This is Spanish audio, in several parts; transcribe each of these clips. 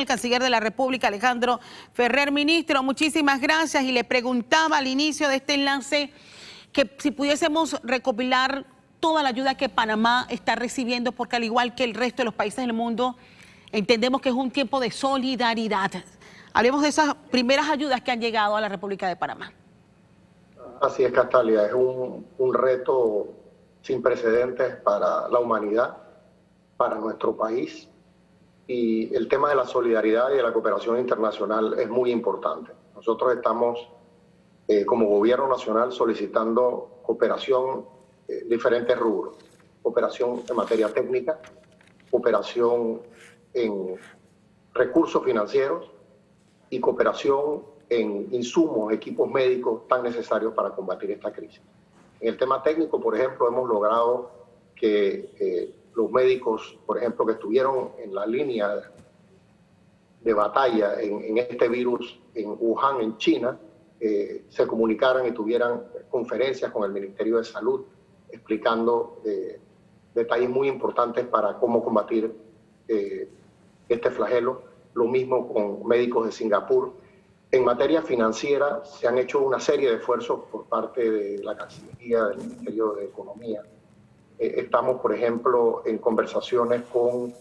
el canciller de la República, Alejandro Ferrer. Ministro, muchísimas gracias. Y le preguntaba al inicio de este enlace que si pudiésemos recopilar toda la ayuda que Panamá está recibiendo, porque al igual que el resto de los países del mundo, entendemos que es un tiempo de solidaridad. Hablemos de esas primeras ayudas que han llegado a la República de Panamá. Así es, Castalia, es un reto sin precedentes para la humanidad, para nuestro país, y el tema de la solidaridad y de la cooperación internacional es muy importante. Nosotros estamos, como gobierno nacional, solicitando cooperación en diferentes rubros: cooperación en materia técnica, cooperación en recursos financieros y cooperación en insumos, equipos médicos tan necesarios para combatir esta crisis. En el tema técnico, por ejemplo, hemos logrado que los médicos, por ejemplo, que estuvieron en la línea de batalla en este virus en Wuhan, en China, se comunicaran y tuvieran conferencias con el Ministerio de Salud explicando detalles muy importantes para cómo combatir este flagelo. Lo mismo con médicos de Singapur. En materia financiera se han hecho una serie de esfuerzos por parte de la Cancillería, del Ministerio de Economía. Estamos, por ejemplo, en conversaciones con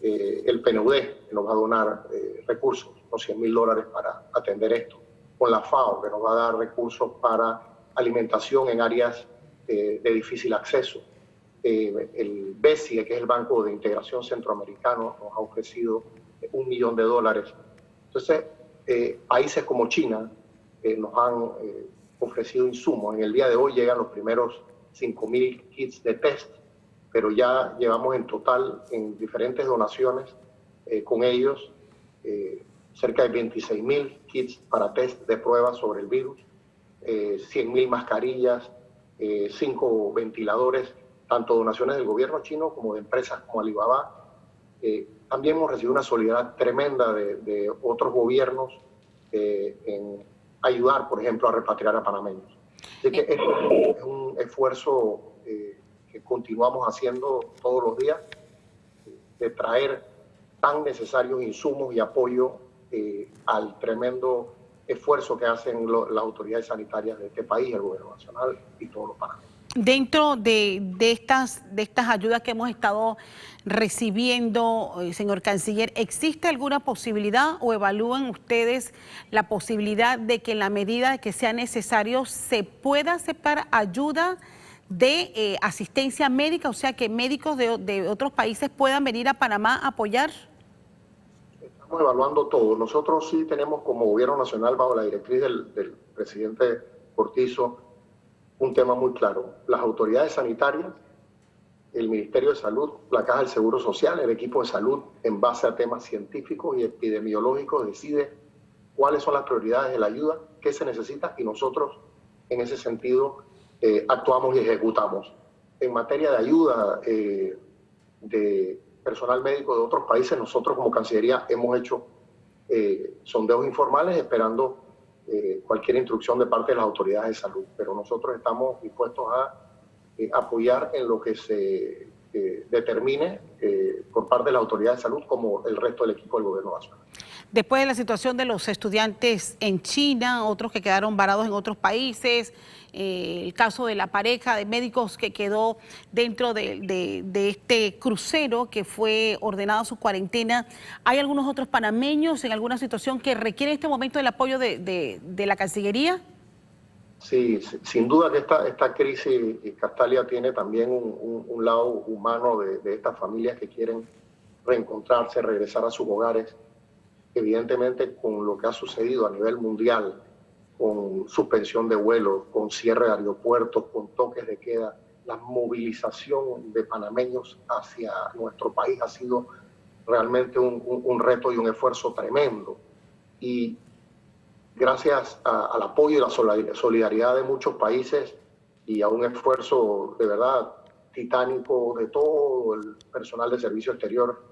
el PNUD, que nos va a donar recursos, unos $100.000 para atender esto, con la FAO, que nos va a dar recursos para alimentación en áreas de difícil acceso. El BESIE, que es el Banco de Integración Centroamericano, nos ha ofrecido $1 millón. Entonces, países como China nos han ofrecido insumos. En el día de hoy llegan los primeros 5.000 kits de test, pero ya llevamos en total, en diferentes donaciones con ellos, cerca de 26.000 kits para test de pruebas sobre el virus, 100.000 mascarillas, 5 ventiladores, tanto donaciones del gobierno chino como de empresas como Alibaba. También hemos recibido una solidaridad tremenda de otros gobiernos en ayudar, por ejemplo, a repatriar a panameños. Así que esto es un esfuerzo que continuamos haciendo todos los días, de traer tan necesarios insumos y apoyo al tremendo esfuerzo que hacen las autoridades sanitarias de este país, el gobierno nacional y todos los panameños. Dentro de estas ayudas que hemos estado recibiendo, señor canciller, ¿existe alguna posibilidad o evalúan ustedes la posibilidad de que en la medida de que sea necesario se pueda aceptar ayuda de asistencia médica, o sea que médicos de otros países puedan venir a Panamá a apoyar? Estamos evaluando todo. Nosotros sí tenemos como gobierno nacional, bajo la directriz del presidente Cortizo, un tema muy claro: las autoridades sanitarias, el Ministerio de Salud, la Caja del Seguro Social, el equipo de salud, en base a temas científicos y epidemiológicos, decide cuáles son las prioridades de la ayuda, qué se necesita, y nosotros en ese sentido actuamos y ejecutamos. En materia de ayuda de personal médico de otros países, nosotros como Cancillería hemos hecho sondeos informales esperando cualquier instrucción de parte de las autoridades de salud, pero nosotros estamos dispuestos a apoyar en lo que se determine por parte de la autoridad de salud, como el resto del equipo del gobierno nacional. Después de la situación de los estudiantes en China, otros que quedaron varados en otros países, el caso de la pareja de médicos que quedó dentro de este crucero que fue ordenado su cuarentena, ¿hay algunos otros panameños en alguna situación que requieren en este momento el apoyo de la Cancillería? Sí, sin duda que esta crisis, Castalia, tiene también un lado humano de estas familias que quieren reencontrarse, regresar a sus hogares. Evidentemente, con lo que ha sucedido a nivel mundial, con suspensión de vuelos, con cierre de aeropuertos, con toques de queda, la movilización de panameños hacia nuestro país ha sido realmente un reto y un esfuerzo tremendo. Y gracias al apoyo y la solidaridad de muchos países y a un esfuerzo de verdad titánico de todo el personal de servicio exterior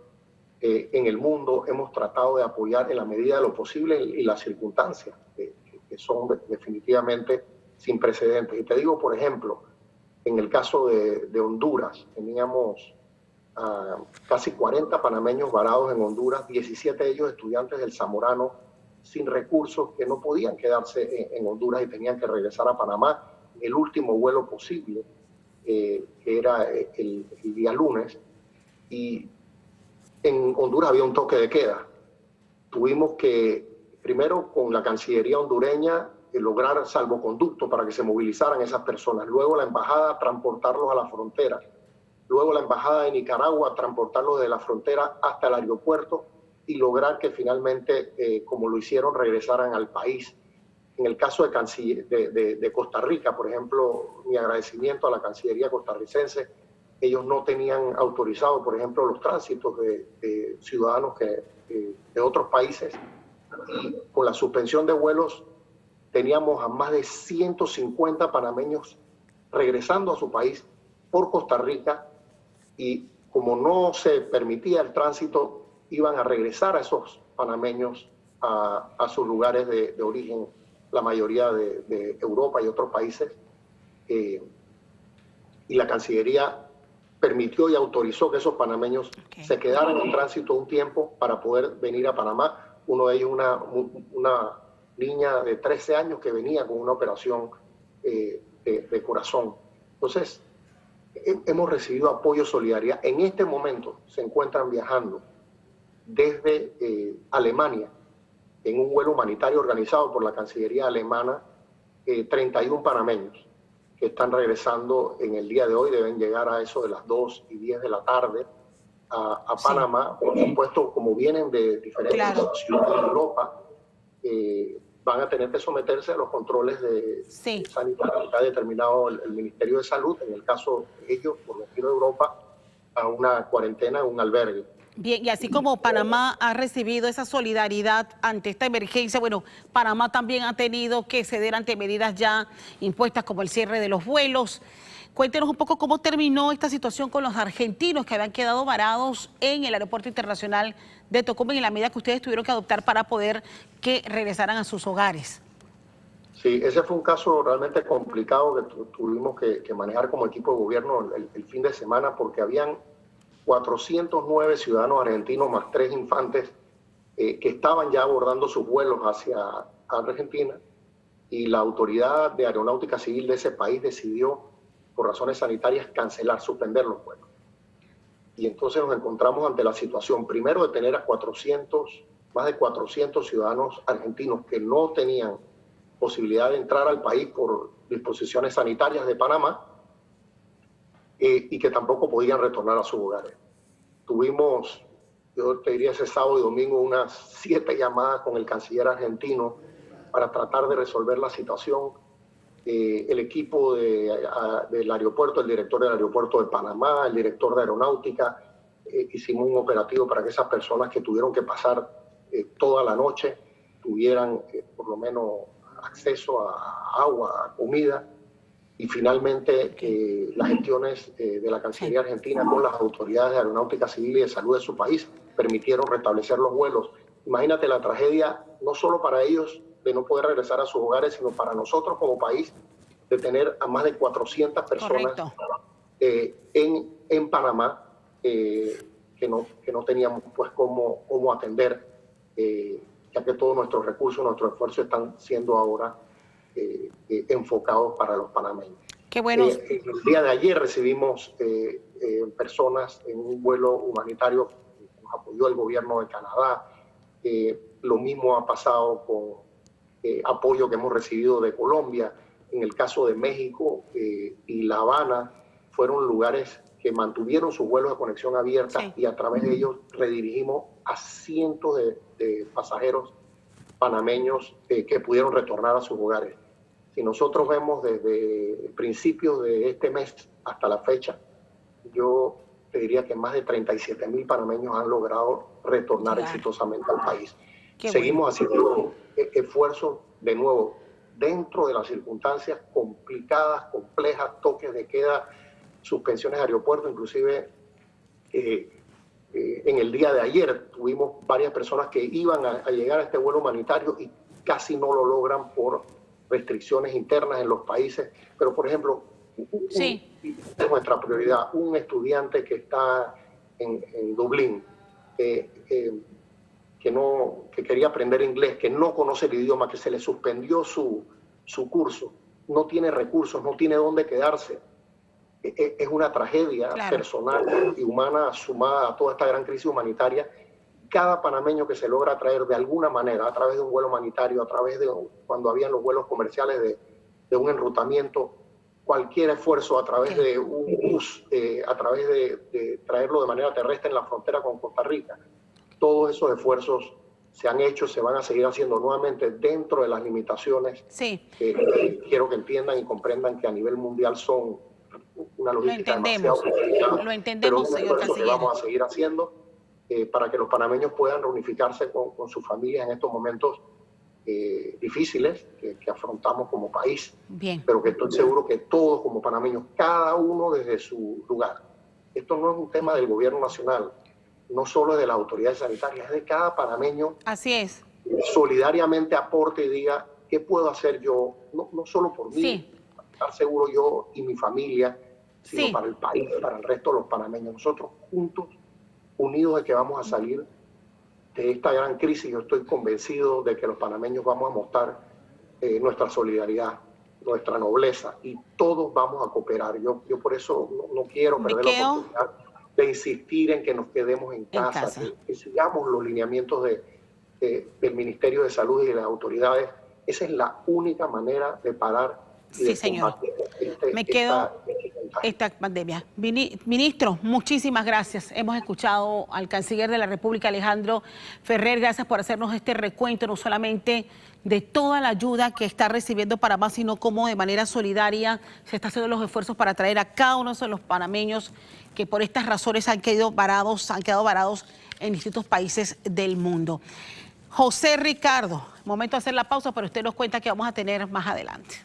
en el mundo, hemos tratado de apoyar en la medida de lo posible y las circunstancias que son definitivamente sin precedentes. Y te digo, por ejemplo, en el caso de Honduras, teníamos casi 40 panameños varados en Honduras, 17 de ellos estudiantes del Zamorano, sin recursos, que no podían quedarse en Honduras y tenían que regresar a Panamá el último vuelo posible, que era el día lunes. Y en Honduras había un toque de queda. Tuvimos que, primero con la Cancillería hondureña, lograr salvoconducto para que se movilizaran esas personas. Luego la embajada, transportarlos a la frontera. Luego la embajada de Nicaragua, transportarlos de la frontera hasta el aeropuerto y lograr que finalmente, como lo hicieron, regresaran al país. En el caso de Costa Rica, por ejemplo, mi agradecimiento a la Cancillería costarricense. Ellos no tenían autorizado, por ejemplo, los tránsitos de ciudadanos de otros países. Y con la suspensión de vuelos teníamos a más de 150 panameños regresando a su país por Costa Rica, y como no se permitía el tránsito, iban a regresar a esos panameños a sus lugares de origen, la mayoría de Europa y otros países. Y la Cancillería permitió y autorizó que esos panameños se quedaran en tránsito un tiempo para poder venir a Panamá. Uno de ellos, una niña de 13 años que venía con una operación de corazón. Entonces, hemos recibido apoyo, solidaridad. En este momento se encuentran viajando desde Alemania, en un vuelo humanitario organizado por la Cancillería alemana, 31 panameños que están regresando en el día de hoy. Deben llegar a eso de las 2:10 de la tarde a Panamá. Por supuesto, como vienen de diferentes ciudades de Europa, van a tener que someterse a los controles sanitarios que ha determinado el Ministerio de Salud. En el caso de ellos, por venir de Europa, a una cuarentena en un albergue. Bien, y así como Panamá ha recibido esa solidaridad ante esta emergencia, bueno, Panamá también ha tenido que ceder ante medidas ya impuestas como el cierre de los vuelos. Cuéntenos un poco cómo terminó esta situación con los argentinos que habían quedado varados en el Aeropuerto Internacional de Tocumen y la medida que ustedes tuvieron que adoptar para poder que regresaran a sus hogares. Sí, ese fue un caso realmente complicado que tuvimos que manejar como equipo de gobierno el fin de semana, porque habían 409 ciudadanos argentinos más 3 infantes que estaban ya abordando sus vuelos hacia Argentina, y la autoridad de aeronáutica civil de ese país decidió, por razones sanitarias, cancelar, suspender los vuelos. Y entonces nos encontramos ante la situación, primero, de tener a más de 400 ciudadanos argentinos que no tenían posibilidad de entrar al país por disposiciones sanitarias de Panamá, y que tampoco podían retornar a sus hogares. Tuvimos, yo te diría, ese sábado y domingo unas 7 llamadas con el canciller argentino para tratar de resolver la situación. El equipo del aeropuerto, el director del aeropuerto de Panamá, el director de aeronáutica, hicimos un operativo para que esas personas que tuvieron que pasar toda la noche tuvieran por lo menos acceso a agua, a comida. Y finalmente las gestiones de la Cancillería Argentina con las autoridades de aeronáutica civil y de salud de su país permitieron restablecer los vuelos. Imagínate la tragedia, no solo para ellos de no poder regresar a sus hogares, sino para nosotros como país, de tener a más de 400 personas en Panamá que no teníamos pues cómo atender, ya que todos nuestros recursos, nuestros esfuerzos están siendo ahora enfocados para los panameños. Qué bueno. El día de ayer recibimos personas en un vuelo humanitario que nos apoyó el gobierno de Canadá. Lo mismo ha pasado con apoyo que hemos recibido de Colombia. En el caso de México y La Habana, fueron lugares que mantuvieron sus vuelos de conexión abierta, y a través de ellos redirigimos a cientos de pasajeros panameños que pudieron retornar a sus hogares. Si nosotros vemos desde principios de este mes hasta la fecha, yo te diría que más de 37,000 panameños han logrado retornar exitosamente al país. Seguimos haciendo esfuerzos, de nuevo, dentro de las circunstancias complicadas, complejas, toques de queda, suspensiones de aeropuertos. Inclusive en el día de ayer tuvimos varias personas que iban a llegar a este vuelo humanitario y casi no lo logran por restricciones internas en los países. Pero, por ejemplo, es nuestra prioridad, un estudiante que está en Dublín, que quería aprender inglés, que no conoce el idioma, que se le suspendió su curso, no tiene recursos, no tiene dónde quedarse. Es una tragedia personal y humana sumada a toda esta gran crisis humanitaria. Cada panameño que se logra traer de alguna manera, a través de un vuelo humanitario, a través de cuando habían los vuelos comerciales de un enrutamiento, cualquier esfuerzo a través de un bus, a través de traerlo de manera terrestre en la frontera con Costa Rica, todos esos esfuerzos se han hecho, se van a seguir haciendo nuevamente dentro de las limitaciones. Quiero que entiendan y comprendan que a nivel mundial son una logística demasiado complicada. Lo entendemos, señor canciller. Que vamos a seguir haciendo para que los panameños puedan reunificarse con sus familias en estos momentos difíciles que afrontamos como país. Bien. Pero que estoy seguro que todos como panameños, cada uno desde su lugar. Esto no es un tema del gobierno nacional, no solo es de las autoridades sanitarias, es de cada panameño. Así es. Solidariamente aporte y diga, ¿qué puedo hacer yo? No solo por mí, para estar seguro yo y mi familia, sino para el país, para el resto de los panameños. Nosotros juntos, unidos, de que vamos a salir de esta gran crisis. Yo estoy convencido de que los panameños vamos a mostrar nuestra solidaridad, nuestra nobleza, y todos vamos a cooperar. Yo por eso no quiero perder la oportunidad de insistir en que nos quedemos en casa. Que sigamos los lineamientos del Ministerio de Salud y de las autoridades. Esa es la única manera de parar y de combatir esta pandemia. Ministro, muchísimas gracias. Hemos escuchado al canciller de la República, Alejandro Ferrer. Gracias por hacernos este recuento, no solamente de toda la ayuda que está recibiendo Panamá, sino como de manera solidaria se está haciendo los esfuerzos para traer a cada uno de los panameños que por estas razones han quedado varados en distintos países del mundo. José Ricardo, momento de hacer la pausa, pero usted nos cuenta que vamos a tener más adelante.